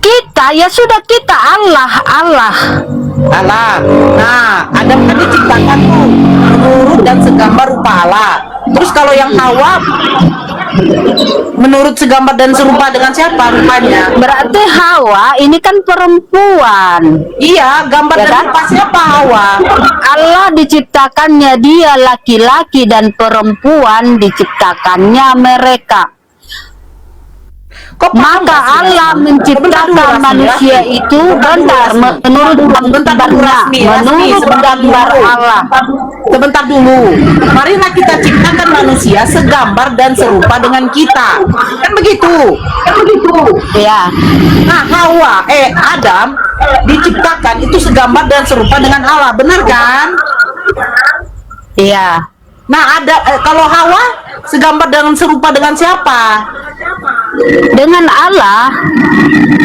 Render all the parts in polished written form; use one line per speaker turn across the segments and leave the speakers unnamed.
Kita ya sudah, kita Allah.
Allah. Nah, Adam kan diciptakan tuh menurut dan segambar rupa Allah. Terus kalau yang Hawa menurut segambar dan serupa dengan siapa rupanya?
Berarti Hawa ini kan perempuan.
Iya, gambar
Ya
dan
kan?
rupa siapa Hawa?
Allah diciptakannya dia laki-laki dan perempuan diciptakannya mereka.
Kok paham
Maka
nggak sih,
Allah
Rasmi?
menciptakan
Bentar dulu,
manusia
Rasmi.
itu
Bentar dulu,
bentar
Rasmi.
menurut
Bentar dulu,
gambarnya,
Rasmi.
menurut
Sebentar
gambar
dulu.
Allah.
Sebentar dulu. Marilah kita ciptakan manusia segambar dan serupa dengan kita. Kan begitu.
Ya,
Nah, Hawa, Adam diciptakan itu segambar dan serupa dengan Allah, benar kan?
iya.
Nah, kalau Hawa segambar dan serupa dengan siapa?
Dengan Allah.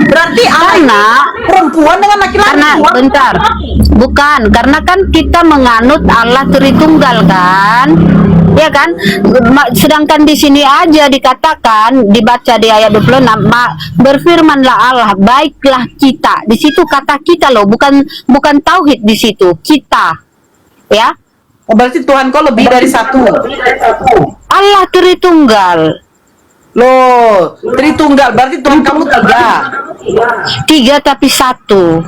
Berarti Allah
Karena
perempuan dengan laki-laki.
Karena bentar, bukan karena kan kita menganut Allah Tritunggal kan, ya kan? Sedangkan di sini aja dikatakan, dibaca di ayat 26, berfirmanlah Allah, baiklah kita. Di situ kata kita loh, bukan tauhid di situ, kita, ya.
Oh, berarti Tuhan kau lebih dari satu.
Allah Tritunggal.
Loh, Tritunggal berarti Tuhan kamu
Tiga tapi satu.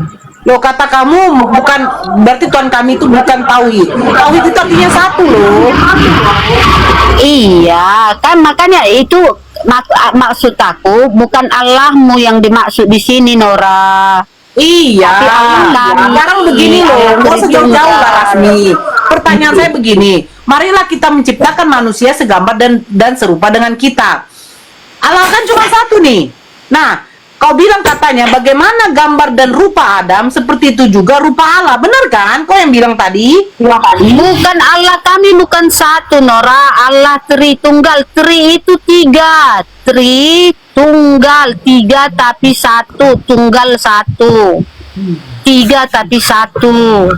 Loh, kata kamu bukan, berarti Tuhan kami itu bukan tauhid. Tauhid itu artinya satu loh.
Iya, kan makanya itu maksud aku bukan Allahmu yang dimaksud di sini, Noora.
Iya.
Tapi Allah kami.
Sekarang begini loh, nggak usah jauh-jauh lah Rasmi. Pertanyaan saya begini, marilah kita menciptakan manusia segambar dan serupa dengan kita. Allah kan cuma satu nih. Nah, kau bilang katanya bagaimana gambar dan rupa Adam, seperti itu juga rupa Allah, benar kan? Kau yang bilang tadi?
Bukan Allah kami, bukan satu, Noora. Allah Tritunggal. Tri itu tiga. Tritunggal, tiga tapi satu. Tunggal satu. Tiga tapi satu.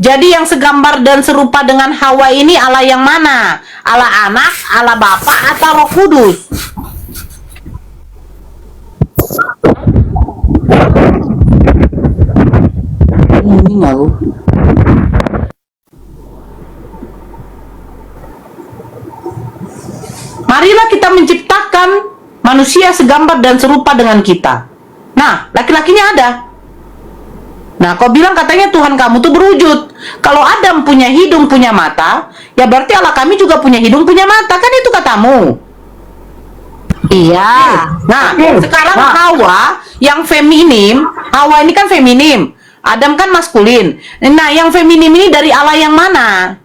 Jadi yang segambar dan serupa dengan Hawa ini Allah yang mana? Allah Anak, Allah Bapa, atau Roh Kudus? Ini mau. Marilah kita menciptakan manusia segambar dan serupa dengan kita. Nah, laki-lakinya ada. Nah, kau bilang katanya Tuhan kamu tuh berwujud. Kalau Adam punya hidung, punya mata, ya berarti Allah kami juga punya hidung, punya mata. Kan itu katamu.
Iya.
Nah, sekarang Hawa yang feminim, Hawa ini kan feminim, Adam kan maskulin. Nah, yang feminim ini dari Allah yang mana?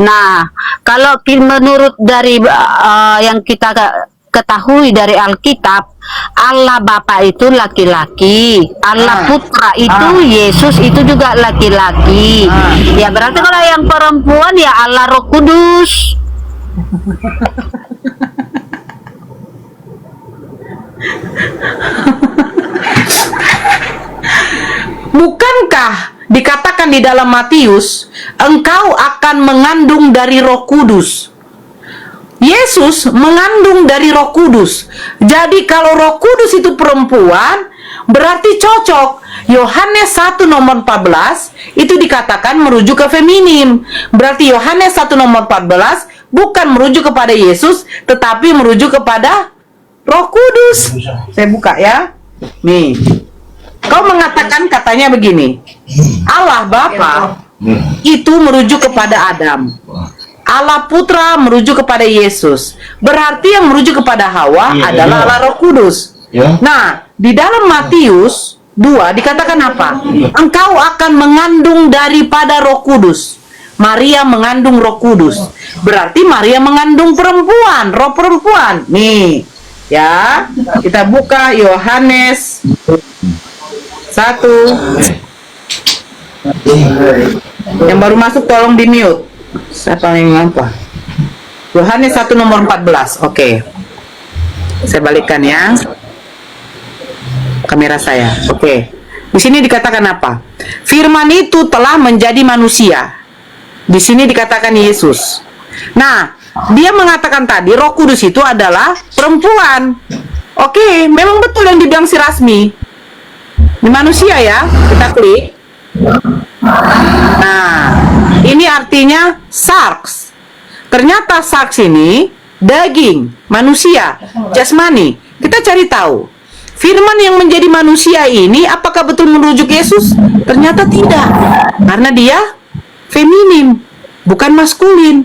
Nah, kalau menurut dari yang kita ketahui dari Alkitab, Allah Bapa itu laki-laki, Allah Putra itu Yesus itu juga laki-laki. Ya berarti kalau yang perempuan ya Allah Roh Kudus.
Bukankah dikatakan di dalam Matius, engkau akan mengandung dari Roh Kudus? Yesus mengandung dari Roh Kudus. Jadi kalau Roh Kudus itu perempuan, berarti cocok. Yohanes 1 nomor 14 itu dikatakan merujuk ke feminim. Berarti Yohanes 1 nomor 14 bukan merujuk kepada Yesus, tetapi merujuk kepada Roh Kudus. Saya buka ya. Nih. Kau mengatakan katanya begini. Allah Bapa itu merujuk kepada Adam. Allah Putra merujuk kepada Yesus. Berarti yang merujuk kepada Hawa adalah Allah Roh Kudus. Nah, di dalam Matius 2 dikatakan apa? Engkau akan mengandung daripada Roh Kudus. Maria mengandung Roh Kudus. Berarti Maria mengandung perempuan, roh perempuan. Nih, ya. Kita buka Yohanes 1. Yang baru masuk tolong di mute. Siapa yang apa? Yohanes 1 nomor 14. Oke. Saya balikkan ya. Kamera saya. Oke. Di sini dikatakan apa? Firman itu telah menjadi manusia. Di sini dikatakan Yesus. Nah, dia mengatakan tadi Roh Kudus itu adalah perempuan. Oke, memang betul yang dibilang si Rasmi. Di manusia ya, kita klik. Nah, ini artinya sarks. Ternyata sarks ini daging, manusia, jasmani. Kita cari tahu. Firman yang menjadi manusia ini apakah betul merujuk Yesus? Ternyata tidak. Karena dia feminim, bukan maskulin.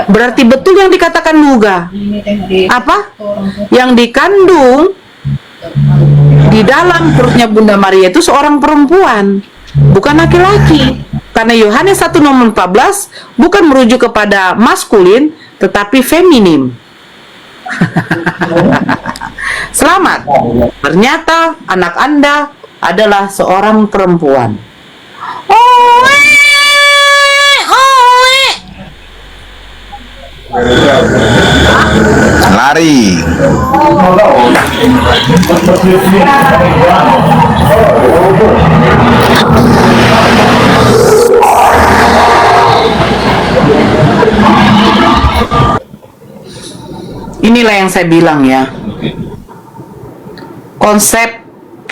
Berarti betul yang dikatakan Nuga. Apa? Yang dikandung di dalam perutnya Bunda Maria itu seorang perempuan, bukan laki-laki. Karena Yohanes 1 nomor 14 bukan merujuk kepada maskulin, tetapi feminim. Selamat. Ternyata anak Anda adalah seorang perempuan.
Lari.
Inilah yang saya bilang ya. Konsep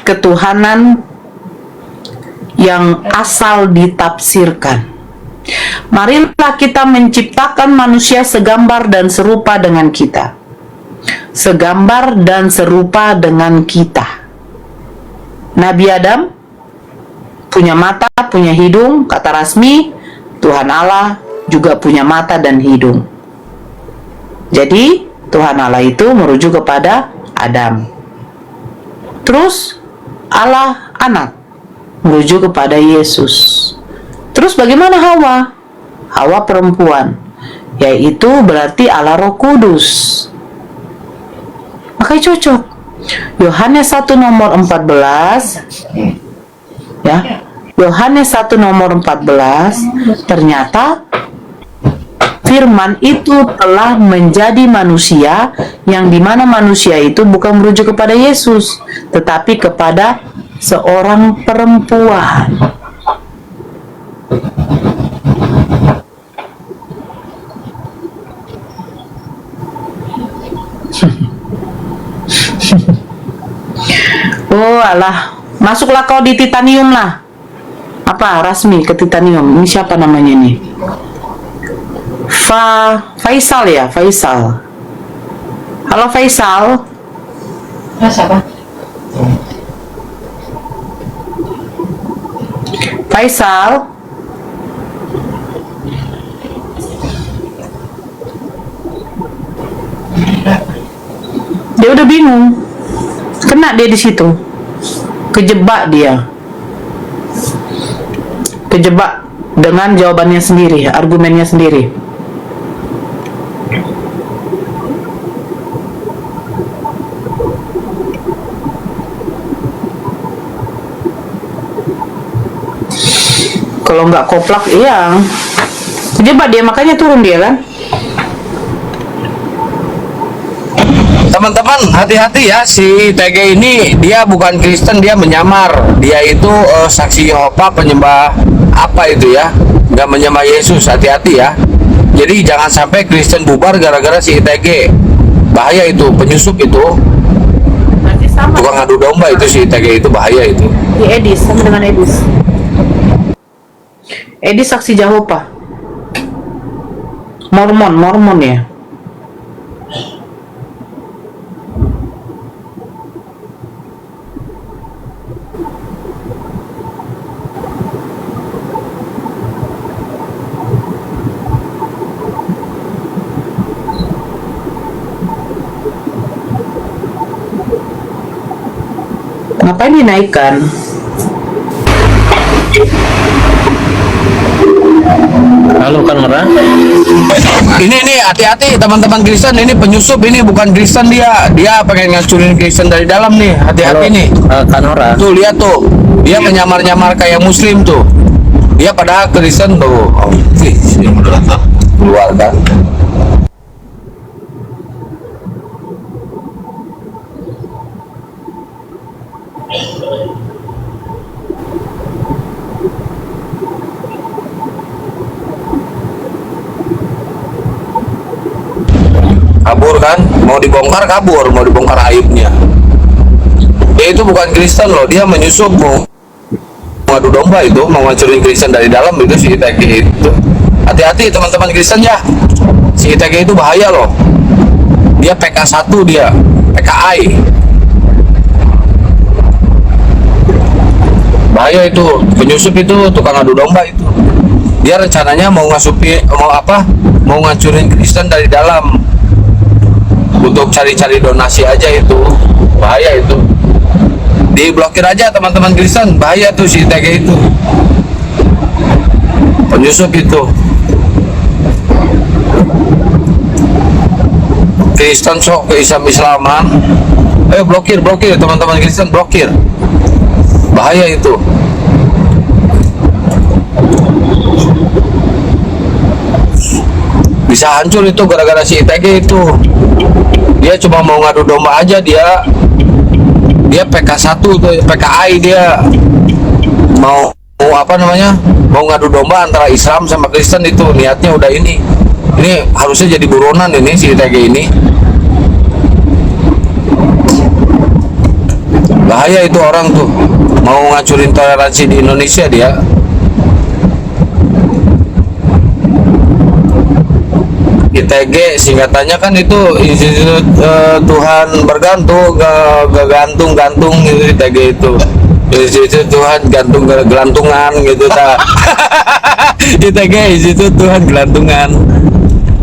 ketuhanan yang asal ditafsirkan. Marilah kita menciptakan manusia segambar dan serupa dengan kita. Segambar dan serupa dengan kita. Nabi Adam punya mata, punya hidung, kata Rasmi. Tuhan Allah juga punya mata dan hidung. Jadi Tuhan Allah itu merujuk kepada Adam. Terus Allah anak merujuk kepada Yesus. Terus bagaimana Hawa? Hawa perempuan, yaitu berarti Allah Roh Kudus. Makanya cocok. Yohanes 1 nomor 14 ya. Yohanes 1 nomor 14 ternyata Firman itu telah menjadi manusia, yang dimana manusia itu bukan merujuk kepada Yesus, tetapi kepada seorang perempuan. Oh alah, masuklah kau di titanium lah. Apa Rasmi ke titanium? Ini siapa namanya nih? Faisal ya, Faisal. Halo Faisal.
Siapa?
Faisal. Dia udah bingung. Kena dia di situ. Kejebak dia. Kejebak dengan jawabannya sendiri, argumennya sendiri. Kalau nggak koplak, iya. Kejebak dia, makanya turun dia kan.
Teman-teman, hati-hati ya, si TG ini dia bukan Kristen, dia menyamar. Dia itu saksi Yehova, penyembah apa itu ya, nggak menyembah Yesus. Hati-hati ya. Jadi jangan sampai Kristen bubar gara-gara si TG. Bahaya itu, penyusup itu.
Berarti sama.
Tukang adu domba itu si TG itu, bahaya itu.
Di Edis, sama dengan Edis. Edis saksi Jehovah. Mormon ya. Ngapain dinaikkan?
Halo Kang Noora.
Ini hati-hati teman-teman Kristen, ini penyusup, ini bukan Kristen, dia pengen ngacurin Kristen dari dalam nih. Hati-hati nih.
Kang Noora.
Tuh lihat tuh, dia menyamar-nyamar kayak Muslim tuh. Dia padahal Kristen tuh. Oh, keluar kan. kabur kan, mau dibongkar kabur, mau dibongkar aibnya. Dia itu bukan Kristen loh, dia menyusup mau ngadu domba itu, mau ngancurin Kristen dari dalam itu si ITG itu. Hati-hati teman-teman Kristen ya, si ITG itu bahaya loh. Dia PK1 dia, PKI. Bahaya itu, penyusup itu, tukang adu domba itu. Dia rencananya mau mau ngancurin Kristen dari dalam untuk cari-cari donasi aja itu. Bahaya itu. Diblokir aja teman-teman Kristen, bahaya tuh si ITG itu. Penyusup itu. Kristen sok ke Islam-Islaman. Ayo blokir teman-teman Kristen, blokir. Bahaya itu. Bisa hancur itu gara-gara si ITG itu. Dia cuma mau ngadu domba aja, dia PK1 tuh, PKI dia. Mau mau ngadu domba antara Islam sama Kristen itu, niatnya udah ini. Ini harusnya jadi buronan ini si ITG ini. Bahaya itu orang tuh, mau ngancurin toleransi di Indonesia dia. ITG singkatannya kan itu Institut Tuhan Bergantung, gantung gitu. ITG itu Institut Tuhan Gelantungan gitu ta. ITG Institut Tuhan Gelantungan.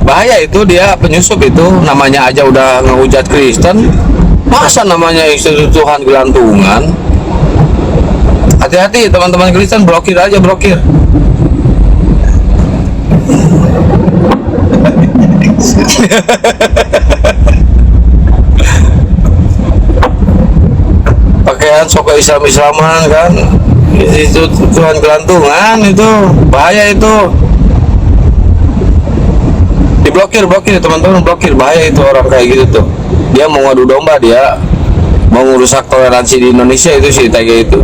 Bahaya itu, dia penyusup itu, namanya aja udah ngehujat Kristen, masa namanya Institut Tuhan Gelantungan. Hati-hati teman-teman Kristen, blokir aja, blokir. Pakaian sok Islam-Islaman kan, Institut Tuhan Gelantungan itu bahaya itu. Diblokir teman-teman, blokir. Bahaya itu orang kayak gitu tuh. Dia mau ngadu domba, dia mau merusak toleransi di Indonesia itu si ITG itu.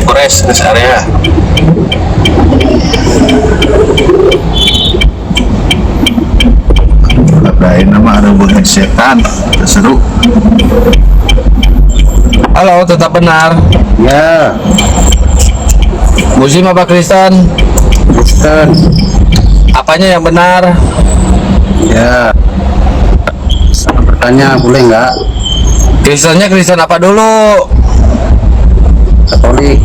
Kores ke area.
Lain nama ada bukan setan, seru.
Halo, tetap benar.
Ya,
Muslim apa Kristen?
Kristen.
Apanya yang benar?
Ya, saya bertanya boleh nggak?
Kristennya Kristen apa dulu?
Katolik.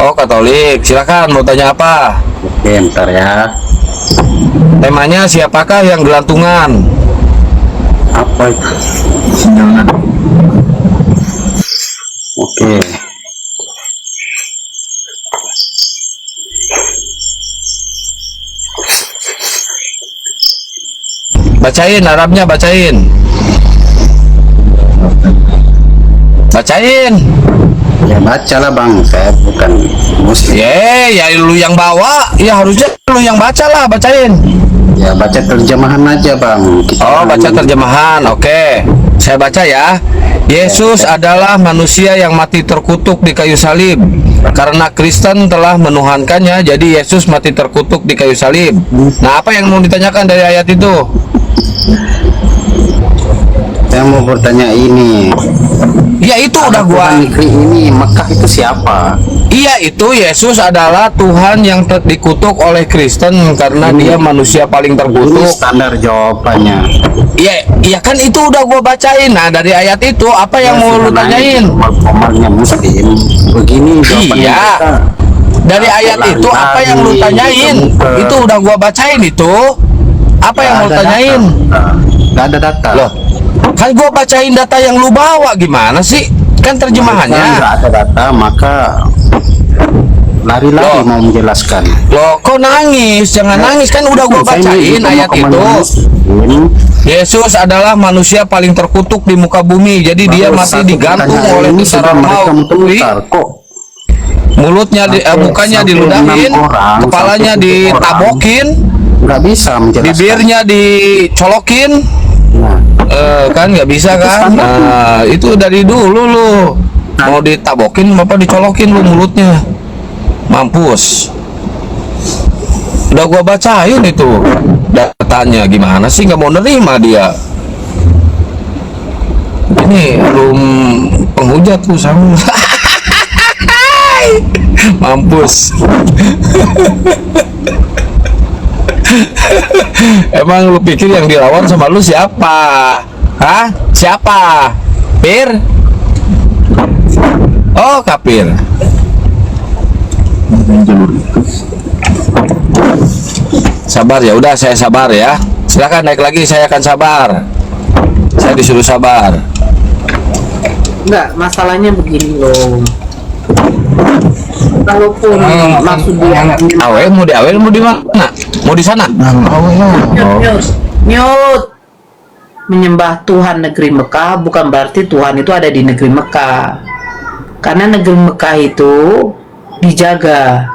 Oh, Katolik. Silakan, mau tanya apa?
Oke, ntar ya.
Temanya siapakah yang gelantungan?
Apa itu? Jangan. Oke.
Bacain Arabnya, bacain.
Ya bacalah bang, saya bukan muslim.
Ya lu yang bawa, ya harusnya lu yang baca lah, bacain.
Ya baca terjemahan aja bang.
Baca terjemahan, oke. Saya baca ya. Yesus adalah manusia yang mati terkutuk di kayu salib. Karena Kristen telah menuhankannya, jadi Yesus mati terkutuk di kayu salib. Nah, apa yang mau ditanyakan dari ayat itu?
Saya mau bertanya ini.
Ya itu udah
Tuhan
gua.
negeri ini Mekah itu siapa?
Iya, itu Yesus adalah Tuhan yang dikutuk oleh Kristen karena dia manusia paling
Ini
terkutuk.
standar jawabannya.
Iya kan itu udah gua bacain. Nah, dari ayat itu apa yang mau lu tanyain?
Formalnya muslim. Begini jawabannya.
Iya.
mereka.
Dari ayat itu apa yang lu tanyain? Itu udah gua bacain itu. Apa yang mau tanyain?
Gak ada data.
Loh, kan gua bacain data yang lu bawa, gimana sih? Kan terjemahannya.
Nggak ada data, maka lari-lari mau menjelaskan.
Loh, kok nangis? Jangan nangis, kan udah gua bacain ayat itu. Yesus adalah manusia paling terkutuk di muka bumi. Jadi dia mati digantung oleh tentara maut.
Kok
Mulutnya bukannya diludahin, kepalanya ditabokin,
nggak bisa menjelaskan.
bibirnya dicolokin.
Nah,
Kan nggak bisa kan? Nah, itu dari dulu lu. Mau ditabokin apa dicolokin lu mulutnya? Mampus. Udah gua bacain itu datanya, gimana sih nggak mau nerima dia. Ini belum penghujat lu sama. Mampus. Emang lu pikir yang dilawan sama lu siapa? Hah? Siapa? Pir? Oh, kapir. Sabar ya, udah saya sabar ya. Silakan naik lagi, saya akan sabar. Saya disuruh sabar.
Enggak, masalahnya begini loh. Kalaupun maksud dia
Awe mau di mana? Mau di sana?
Nyut. Menyembah Tuhan negeri Mekah bukan berarti Tuhan itu ada di negeri Mekah. Karena negeri Mekah itu dijaga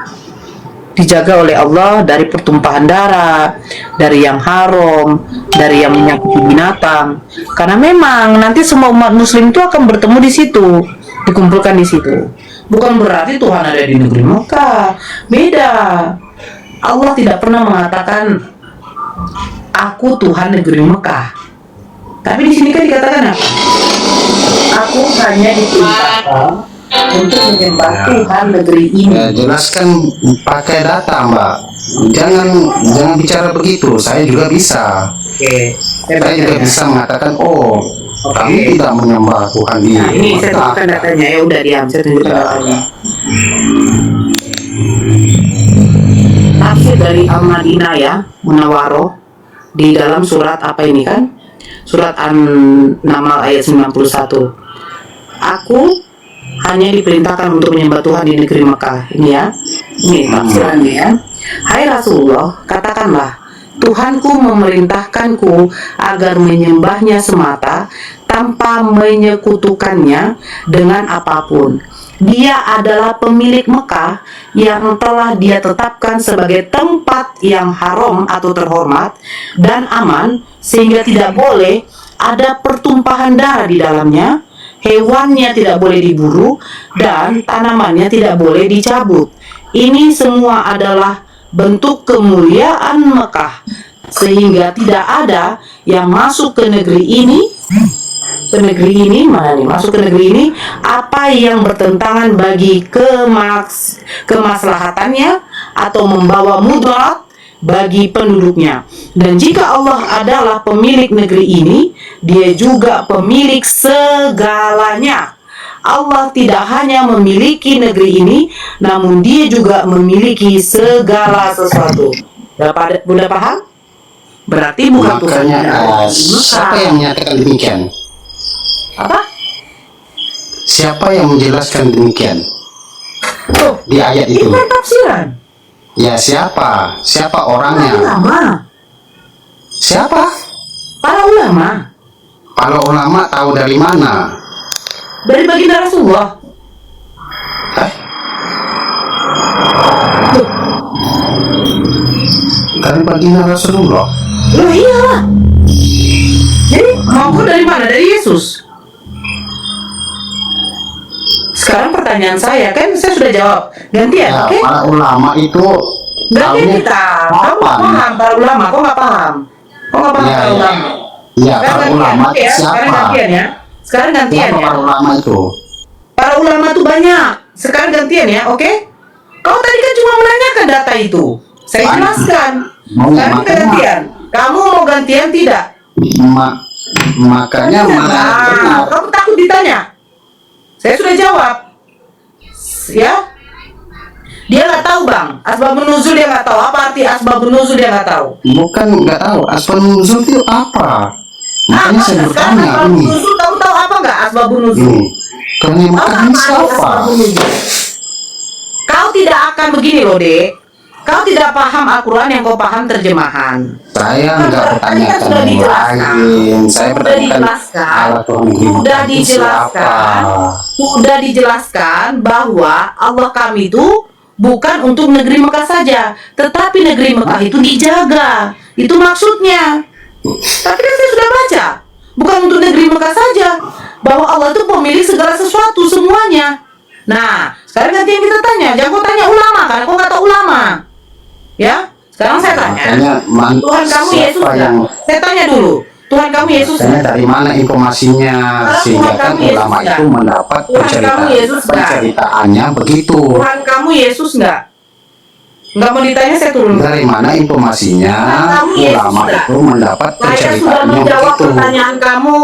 oleh Allah dari pertumpahan darah, dari yang haram, dari yang menyakiti binatang. Karena memang nanti semua umat muslim itu akan bertemu di situ, dikumpulkan di situ. Bukan berarti Tuhan ada di negeri Mekah. Beda. Allah tidak pernah mengatakan aku Tuhan negeri Mekah. Tapi di sini kan dikatakan apa? Aku hanya diperintahkan untuk menyembah Tuhan negeri ini.
Ya, jelaskan pakai data, Mbak. Jangan bicara begitu. Saya juga bisa.
Oke.
Saya juga bisa mengatakan, kami tidak menyembah Tuhan di
Nah, ini saya
Mekah.
tunjukkan datanya. Ya udah diam, saya tunjukkan datanya. Tafsir dari Al-Madinah ya, Munawaroh di dalam surat apa ini kan? Surat An-Naml ayat 91. Aku hanya diperintahkan untuk menyembah Tuhan di negeri Mekah. Ini ya. Ini tafsirannya ya. Hai Rasulullah, katakanlah, Tuhanku memerintahkanku agar menyembahnya semata tanpa menyekutukannya dengan apapun. Dia adalah pemilik Mekah yang telah dia tetapkan sebagai tempat yang haram atau terhormat dan aman, sehingga tidak boleh ada pertumpahan darah di dalamnya, hewannya tidak boleh diburu, dan tanamannya tidak boleh dicabut. Ini semua adalah bentuk kemuliaan Mekah, sehingga tidak ada yang masuk ke negeri ini, masuk ke negeri ini apa yang bertentangan bagi kemaslahatannya atau membawa mudarat bagi penduduknya. Dan jika Allah adalah pemilik negeri ini, Dia juga pemilik segalanya. Allah tidak hanya memiliki negeri ini, namun Dia juga memiliki segala sesuatu. Udah paham? Berarti bukan Tuhan.
Makanya siapa yang menyatakan demikian?
Apa?
Siapa yang menjelaskan demikian
Tuh,
di ayat itu?
kan tafsiran.
Ya, siapa? Siapa orangnya?
Ulama.
Siapa?
Para ulama.
Para ulama tahu dari mana?
Dari baginda Rasulullah. Tuh,
Dari baginda Rasulullah.
loh iyalah. Jadi mau dari mana? Dari Yesus. Sekarang pertanyaan saya, kan saya sudah jawab. Gantian,
Ya,
oke?
para ulama itu
Gantian
tahunya
kita. Kamu nggak paham para ulama, kok nggak paham? Kok nggak paham
Ya,
para
ya.
ulama?
Ya,
Sekarang
para
gantian,
ulama
oke ya? Sekarang
siapa?
gantian ya. Sekarang gantian
Siapa
ya.
para ulama itu?
Para ulama tuh banyak. Sekarang gantian ya, oke? Kau tadi kan cuma menanyakan data itu. Saya
Banyak.
jelaskan.
Mau
Sekarang kita
makanya-
gantian. Kamu mau gantian tidak?
Makanya mana yang benar?
Kamu takut ditanya? Saya sudah jawab. Ya? Dia nggak tahu bang. Asbabun nuzul dia nggak tahu. Apa arti asbabun nuzul dia nggak tahu?
Bukan nggak tahu. Asbabun nuzul itu apa? Makanya
Apa?
saya
Sekarang
bertanya
asbabun
ini.
nuzul kamu tahu apa nggak asbabun nuzul?
Ini. Karena
Tahu
Mekah
apa
ini
arti
siapa?
asbabun nuzul? Kau tidak akan begini loh dek. Kau tidak paham Al-Quran yang kau paham terjemahan.
Saya nggak
Tadi kan
bertanyakan
sudah
yang
dijelaskan.
lain. Saya
Sudah
bertanyakan
dijelaskan.
Allah Tuhan negeri
Sudah
Mekah itu
dijelaskan.
siapa?
Sudah dijelaskan bahwa Allah kami itu bukan untuk negeri Mekah saja, tetapi negeri Mekah itu dijaga. Itu maksudnya. Tapi kan saya sudah baca bukan untuk negeri Mekah saja, bahwa Allah itu pemilik segala sesuatu semuanya. Nah, sekarang nanti yang kita tanya, jangan kau tanya ulama, karena kau nggak tahu ulama, ya. Sekarang saya tanya, Tuhan kamu Yesus nggak? Saya tanya dulu, Tuhan kamu Yesus nggak?
Dari mana informasinya sehingga kan ulama itu mendapat penceritaannya begitu?
Tuhan kamu Yesus nggak? Nggak mau ditanya, saya turun.
Dari mana informasinya ulama itu mendapat
Saya sudah
penceritaannya
menjawab
begitu?
pertanyaan kamu.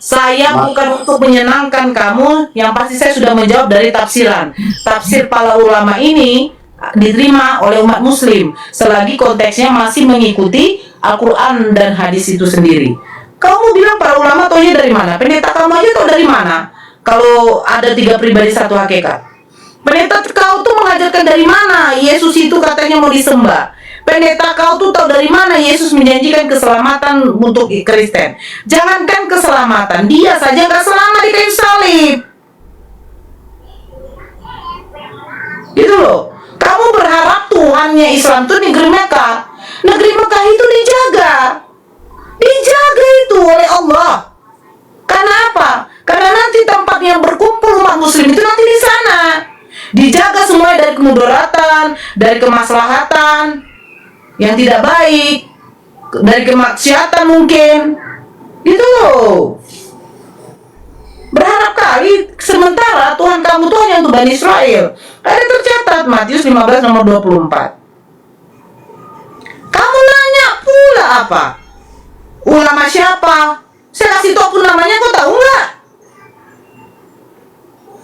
Saya bukan untuk menyenangkan kamu, yang pasti saya sudah menjawab dari tafsiran. Tafsir para ulama ini diterima oleh umat muslim selagi konteksnya masih mengikuti Al-Quran dan hadis itu sendiri. Kamu bilang para ulama taunya dari mana? Pendeta kamu aja tahu dari mana? Kalau ada 3 pribadi satu hakikat. Pendeta kau tuh mengajarkan dari mana Yesus itu katanya mau disembah? Pendeta kau tuh tahu dari mana Yesus menjanjikan keselamatan untuk Kristen? Jangankan keselamatan, dia saja nggak selamat di kayu salib. Gitu loh. Kamu berharap Tuhannya Islam tuh negeri Mekah. Negeri Mekah itu dijaga. Dijaga itu oleh Allah. Karena apa? Karena nanti tempat yang berkumpul umat muslim itu nanti di sana. Dijaga semua dari kemudaratan, dari kemaslahatan yang tidak baik, dari kemaksiatan mungkin. Itu loh. Berharap kali, sementara Tuhan kamu tuh hanya untuk Bani Israel. Ada tercatat Matius 15 nomor 24. Kamu nanya pula apa? Ulama siapa? Saya kasih tahu pun namanya, kau tahu nggak?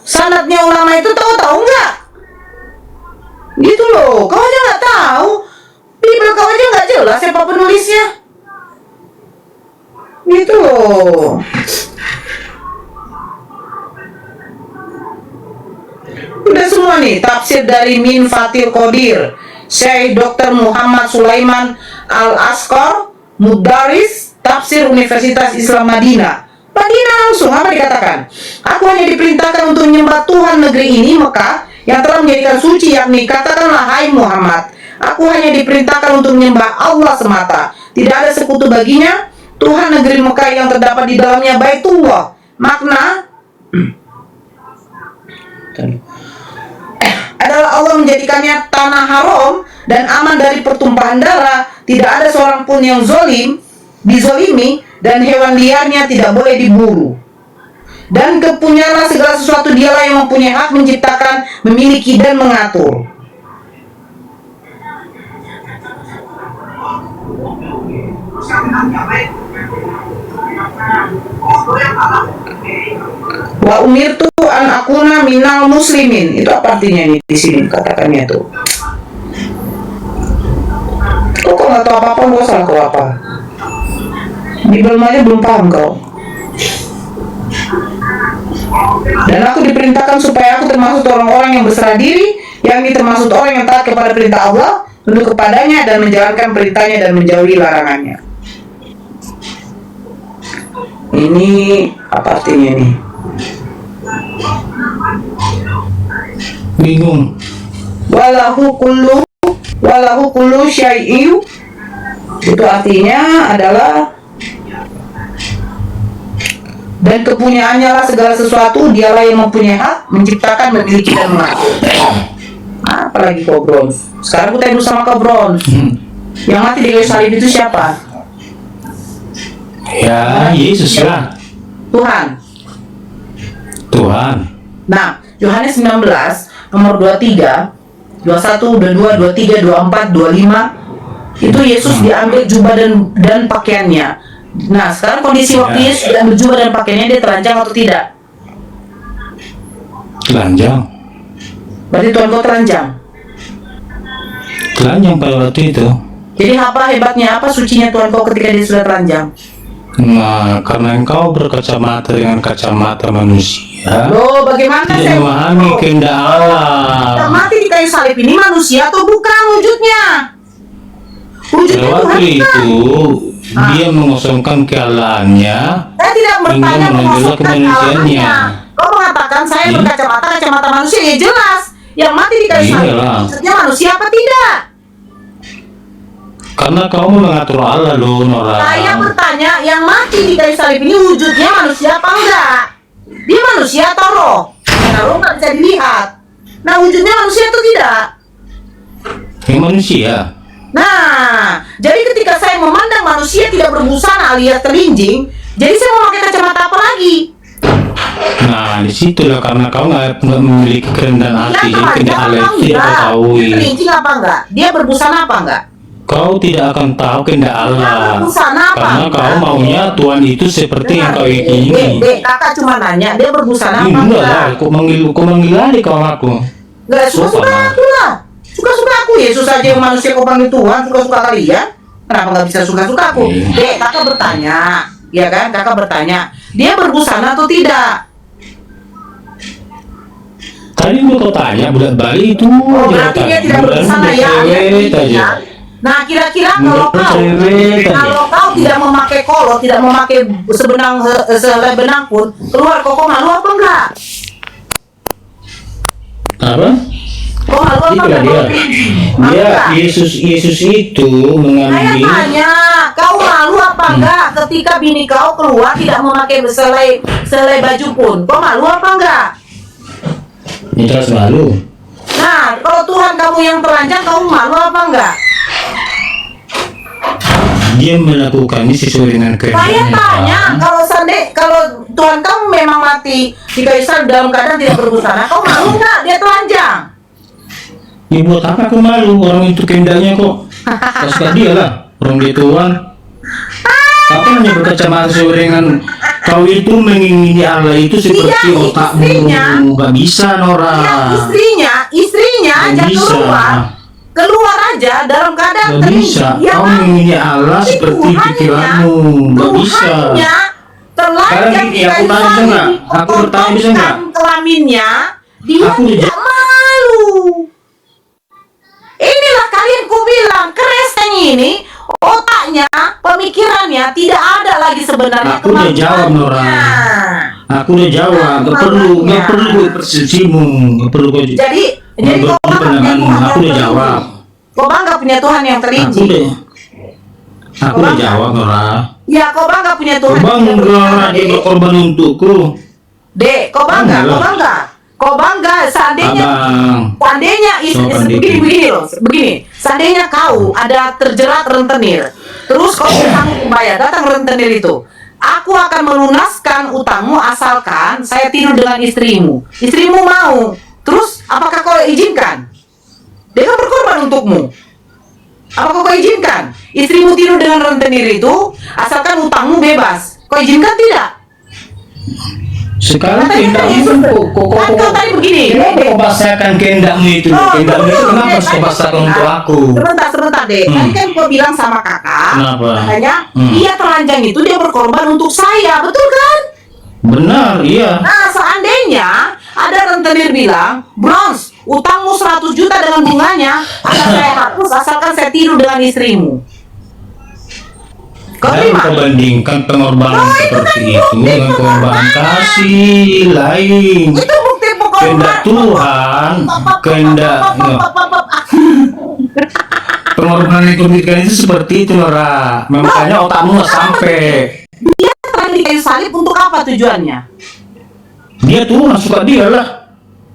Sanadnya ulama itu tahu nggak? Gitu loh, kau aja nggak tahu. Bibel kau aja nggak jelas siapa penulisnya. Gitu loh. Udah semua nih, tafsir dari Min Fatil Qadir, Syekh Dr. Muhammad Sulaiman Al-Asqar, Mudaris, Tafsir Universitas Islam Madinah. Madinah langsung, apa dikatakan? Aku hanya diperintahkan untuk menyembah Tuhan negeri ini, Mekah, yang telah menjadikan suci, yakni katakanlah, hai Muhammad, aku hanya diperintahkan untuk menyembah Allah semata. Tidak ada sekutu baginya. Tuhan negeri Mekah yang terdapat di dalamnya Baitullah. Makna adalah Allah menjadikannya tanah haram dan aman dari pertumpahan darah. Tidak ada seorang pun yang dizolimi, dan hewan liarnya tidak boleh diburu. Dan kepunyalah segala sesuatu, dialah yang mempunyai hak menciptakan, memiliki, dan mengatur. Wa umirtu an akuna minal muslimin. Itu apa artinya ini di sini katakannya tuh? Kok nggak tahu apa-apa, gak salah kau apa? Di belum aja belum paham kau. Dan aku diperintahkan supaya aku termasuk orang-orang yang berserah diri, yang termasuk orang yang taat kepada perintah Allah, tunduk kepadanya dan menjalankan perintahnya dan menjauhi larangannya. Ini apa artinya nih?
Bingung.
Walahu kullu syai'in. Itu artinya adalah, dan kepunyaannya lah segala sesuatu, dialah yang mempunyai hak menciptakan, memiliki, dan mengatur. Apalagi kau bronze. Sekarang kita dulu sama kau bronze. Yang mati di kayu salib itu siapa?
Ya, Yesus lah. Tuhan.
Nah, Yohanes 19 nomor 23, 21, 22, 23, 24, 25, itu Yesus diambil jubah dan pakaiannya. Nah, sekarang kondisi waktu Yesus diambil jubah dan pakaiannya, dia telanjang atau tidak?
Telanjang.
Berarti Tuhan kau telanjang.
Telanjang pada waktu itu.
Jadi apa hebatnya, apa sucinya Tuhan kau ketika dia sudah telanjang?
Nah, karena engkau berkacamata dengan kacamata manusia,
Loh, bagaimana
tidak
saya
memahami kehendak Allah.
yang mati di kayu salib ini manusia atau bukan wujudnya? Wujudnya
Pada waktu
Tuhan kan?
itu dia mengosongkan kealahannya
Saya tidak bertanya
hingga menunjukkan
mengosongkan
kemanusiaannya.
kalahannya. Kau mengatakan saya berkacamata manusia, ya jelas. Yang mati di kayu salib
Iyalah.
maksudnya manusia apa tidak?
Karena kamu mengatur Allah loh, Noora.
Saya bertanya, yang mati di kayu salib ini wujudnya manusia apa enggak? Dia manusia atau roh? Karena roh nggak bisa dilihat. Nah, wujudnya manusia atau tidak?
Yang manusia.
Nah, jadi ketika saya memandang manusia tidak berbusana alias terlinjing, jadi saya mau pakai kacamata apa lagi?
Nah, disitulah karena kau nggak memiliki kerendahan hati, jadi tidak Allah itu tidak kau ketahui.
Dia terlincing apa enggak? Dia berbusana apa enggak?
Kau tidak akan tahu kehendak Allah,
berbusana apa
karena
enggak?
kau maunya Tuhan itu seperti yang kau
Dek,
ingini.
kakak cuma nanya, dia berbusana apa
Enggak
enggak?
lah, kau manggil aja kau aku.
Enggak, suka-suka aku lah. Suka-suka aku, Yesus aja yang manusia kau panggil Tuhan, suka-suka kalian. Kenapa nggak bisa suka-suka aku? Dek, kakak bertanya, ya kan? Kakak bertanya, dia berbusana atau tidak?
Tadi gua kau tanya bulat balik itu.
Oh, berarti dia tidak berbusana ya?
Cewek aja.
Nah, kira-kira
Budak cewek aja.
kalau kau tidak memakai kolor, tidak memakai sehelai benang pun, keluar kok malu apa enggak?
Apa?
Kok malu apa
Itulah
enggak?
dia. Yesus itu
Saya
mengambil.
tanya, kau malu apa enggak ketika bini kau keluar tidak memakai selai baju pun? Kau malu apa enggak?
Jelas malu.
Nah, kalau Tuhan kamu yang telanjang, kamu malu apa enggak?
Dia melakukan ini sesuai dengan
Saya
kehendaknya.
tanya, kalau Tuhan kamu memang mati di kayu salib dalam keadaan tidak berbusana, kau malu enggak dia telanjang?
Ya buat apa aku malu? Orang itu kehendaknya kok. Suka dia lah. Orang dia Tuhan. Apa hanya berkacamata sesuai dengan kau itu mengingini Allah itu seperti
Iya,
otakmu.
istrinya.
Gak bisa, Noora.
Ya, istrinya
Gak
aja
bisa.
keluar aja dalam keadaan
Gak bisa.
Ya
Kau
kan?
mengingini Allah
Tapi
seperti pikiranmu. Gak bisa.
Tuhannya telanjang
Sekarang
di
gini, aku
kayu
tanya bisa
salib,
nggak? Aku bertanya bisa nggak?
dipotongkan kelaminnya, dia
Aku udah
tidak malu. Inilah kalian ku bilang, Kristen ini otaknya, pemikirannya tidak ada lagi sebenarnya.
Aku udah jawab, Noora. Aku udah jawab. Gak perlu persepsimu. Gak perlu kau.
Jadi kau bangga punya
pendengarmu.
Tuhan
Aku
yang
udah jawab.
Kau bangga punya Tuhan yang
Aku
terlinci.
udah jawab, Noora.
Ya, kau bangga punya Tuhan
Kau
yang
bangga
berbusana,
dia
Dek.
berkorban untukku.
Dek, kau bangga,
Bangga.
kau bangga. Kau bangga seandainya
Abang. Sopan dikit.
begini loh, begini. Seandainya kau ada terjerat rentenir, terus kau sanggup membayar, datang rentenir itu. Aku akan melunaskan utangmu asalkan saya tidur dengan istrimu. Istrimu mau. Terus apakah kau izinkan? Dia kan berkorban untukmu. Apakah kau izinkan? Istrimu tidur dengan rentenir itu asalkan utangmu bebas. Kau izinkan tidak?
Sekarang
Katanya
kehendakmu
kan kau tadi begini.
Kenapa kau pasrahkan kehendakmu itu? Kehendakmu itu kenapa harus kau pasrahkan untuk aku?
Sebentar deh. Tadi kan kau bilang sama kakak.
Kenapa?
Katanya dia telanjang itu dia berkorban untuk saya, betul kan?
Benar, iya.
Nah, seandainya ada rentenir bilang, Bronze, utangmu 100 juta dengan bunganya akan saya hapus asalkan saya tidur dengan istrimu. Kau
Dan
terima?
kau bandingkan pengorbanan
Oh, itu
seperti
kan
itu
bukti
dengan pengorbanan
pengorbanan.
kasih lain.
Itu bukti pengorbanan.
Kehendak Tuhan, kehendak pengorbanan yang kau berikan itu seperti itu, Noora. Makanya otakmu nggak sampai.
Dia terang di kayu salib untuk apa tujuannya?
Dia tuh nggak suka dia lah.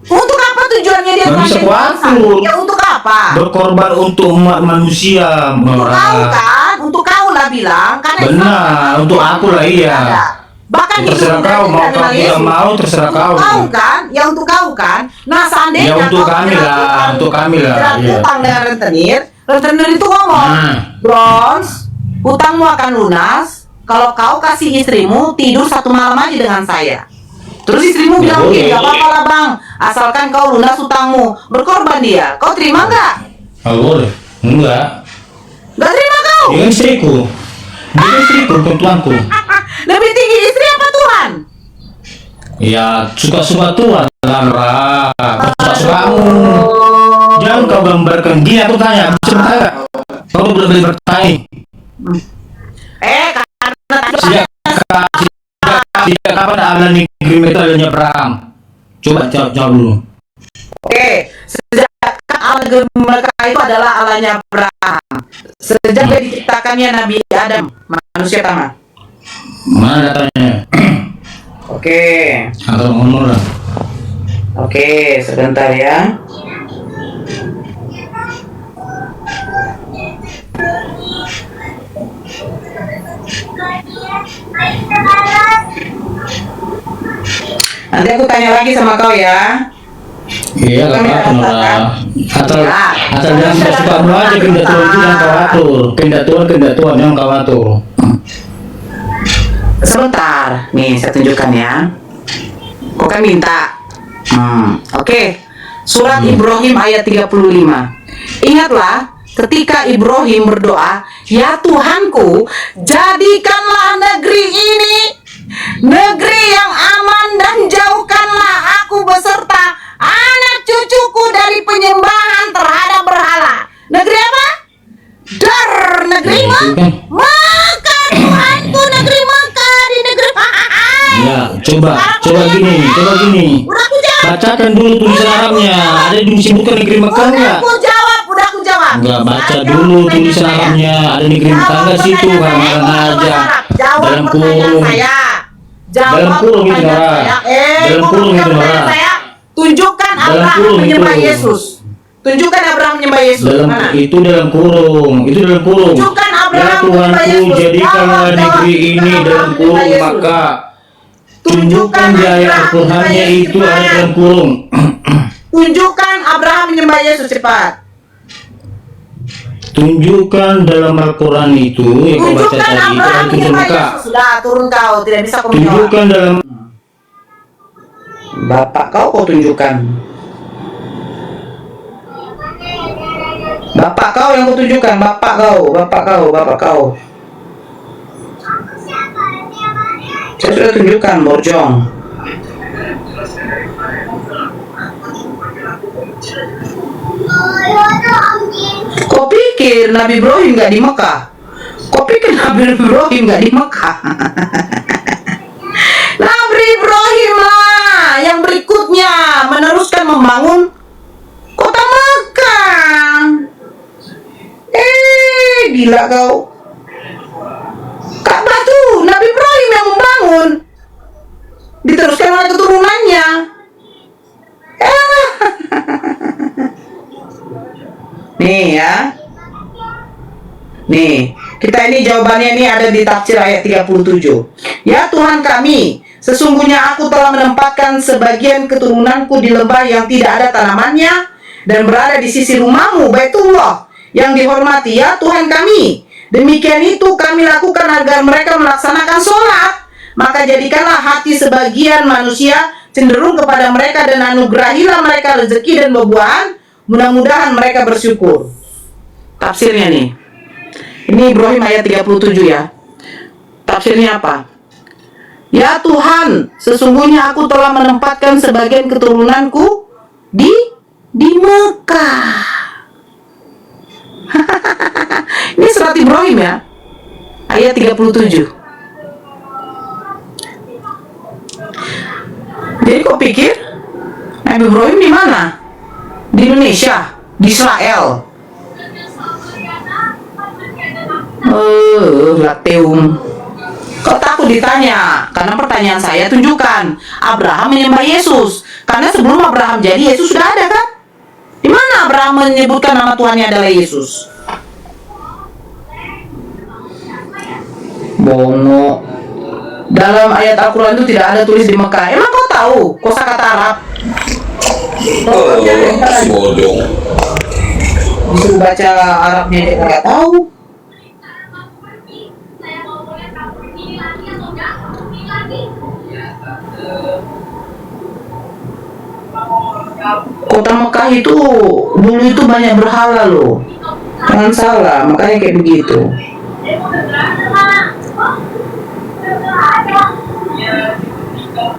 Untuk apa tujuannya dia
Nggak bisa
terang di kayu salib?
kuatur.
Ya untuk apa?
Berkorban untuk umat manusia,
Untuk kau
Noora.
kan? Untuk kau lah bilang. Karena
Benar, untuk aku lah iya.
Bahkan
Ya, terserah
itu
kau,
bukan
mau
dengan
kau tidak
Yesus.
mau, terserah
Untuk
kau.
kau kan? Ya untuk kau kan? Nah seandainya
Ya, untuk
kau
kami
jerat
lah,
utang-
untuk kami lah,
jerat
iya.
utang dengan rentenir itu ngomong,
Nah.
Bronze, hutangmu akan lunas kalau kau kasih istrimu tidur 1 malam aja dengan saya. Terus istrimu
Ya,
bilang,
boleh.
gak apa-apa lah bang, asalkan kau lunas hutangmu. Berkorban dia, kau terima nggak?
Oh, boleh. Enggak.
Nggak terima kau?
Dia kan istriku. Dia kan istriku, bukan tuanku.
Lebih tinggi istri apa Tuhan?
Ya, suka-suka Tuhan lah, Noora. Suka-sukamu. Jangan kau gambarkan. Gini aku tanya, bisa bertanya? Kau belum boleh bertanya.
Karena
Sejak kapan Allah negeri itu adanya perang? Coba jawab dulu.
Oke, sejak Allah mereka itu adalah Allahnya Abraham. Sejak diciptakannya Nabi Adam, manusia pertama.
Mana datanya?
Oke.
Atau ngomong lah.
Oke, sebentar ya. Nanti aku tanya lagi sama kau ya.
Iya, gak apa-apa Noora. Asal jangan kesukaanmu aja, kehendak Tuhan itu yang kau atur. Kehendak Tuhan yang kau atur.
Sebentar, nih saya tunjukkan ya. Kau kan minta. Oke. Surat Ibrahim ayat 35. Ingatlah ketika Ibrahim berdoa, "Ya Tuhanku, jadikanlah negeri ini negeri yang aman dan jauhkanlah aku beserta anak cucuku dari penyembahan terhadap berhala." Negeri apa? Negeri Mekah, Tuhanku, negeri Mekah, di negeri.
Ya, coba gini.
Udah aku jawab.
Bacakan dulu tulisan Arabnya. Ada disebutkan negeri Mekah nggak?
Udah aku jawab.
Enggak, baca dulu tulisan Arabnya. Ada negeri Mekah nggak situ? Kadang-kadang aja. Dalam kurung. Dalam kurung itu Noora. Dalam kurung itu Noora.
Tunjukkan Abraham menyembah Yesus. Tunjukkan Abraham menyembah Yesus.
Itu dalam kurung.
Tunjukkan
Ya
Abraham menyembah
Tuhanku,
Yesus.
jadikanlah negeri ini dalam kurung maka. Tunjukkan di ayat Al-Qur'annya itu ada dalam kurung.
Tunjukkan Abraham menyembah Yesus, cepat.
Tunjukkan dalam Al-Quran itu yang kau baca
Tunjukkan
tadi itu
Abraham
ada
menyembah
Mekah.
Yesus. Sudah, turun kau, tidak bisa kau menjawab.
Tunjukkan dalam
Bapak kau tunjukkan. Bapak kau yang kau tunjukkan, bapak kau. Saya sudah tunjukkan, Borjong. Kau pikir Nabi Ibrahim nggak di Mekah? Nabi Ibrahim lah yang berikutnya meneruskan membangun kota Mekah. Gila kau. Ka'bah tuh Nabi Ibrahim yang membangun, diteruskan oleh keturunannya. Nih ya. Nih, kita ini jawabannya ini ada di tafsir ayat 37. Ya Tuhan kami, sesungguhnya aku telah menempatkan sebagian keturunanku di lembah yang tidak ada tanamannya dan berada di sisi rumahmu Baitullah yang dihormati. Ya Tuhan kami, demikian itu kami lakukan agar mereka melaksanakan sholat. Maka jadikanlah hati sebagian manusia cenderung kepada mereka dan anugerahilah mereka rezeki dan buah-buahan. Mudah-mudahan mereka bersyukur. Tafsirnya nih. Ini Ibrahim ayat 37 ya. Tafsirnya apa? Ya Tuhan, sesungguhnya aku telah menempatkan sebagian keturunanku di Mekah. Ini surat Ibrahim ya. Ayat 37. Jadi kok pikir Nabi Ibrahim di mana? Di Indonesia, di Israel. Lateum. Kau takut ditanya? Karena pertanyaan saya tunjukkan Abraham menyembah Yesus. Karena sebelum Abraham jadi Yesus sudah ada kan? Di mana Abraham menyebutkan nama Tuhannya adalah Yesus? Bongo. Dalam ayat Al-Quran itu tidak ada tulis di Mekah. Emang kau tahu kosakata Arab?
Bodoh.
Disuruh baca Arabnya dia nggak tahu. Kota Mekah itu dulu itu banyak berhala loh. Jangan salah, makanya kayak begitu.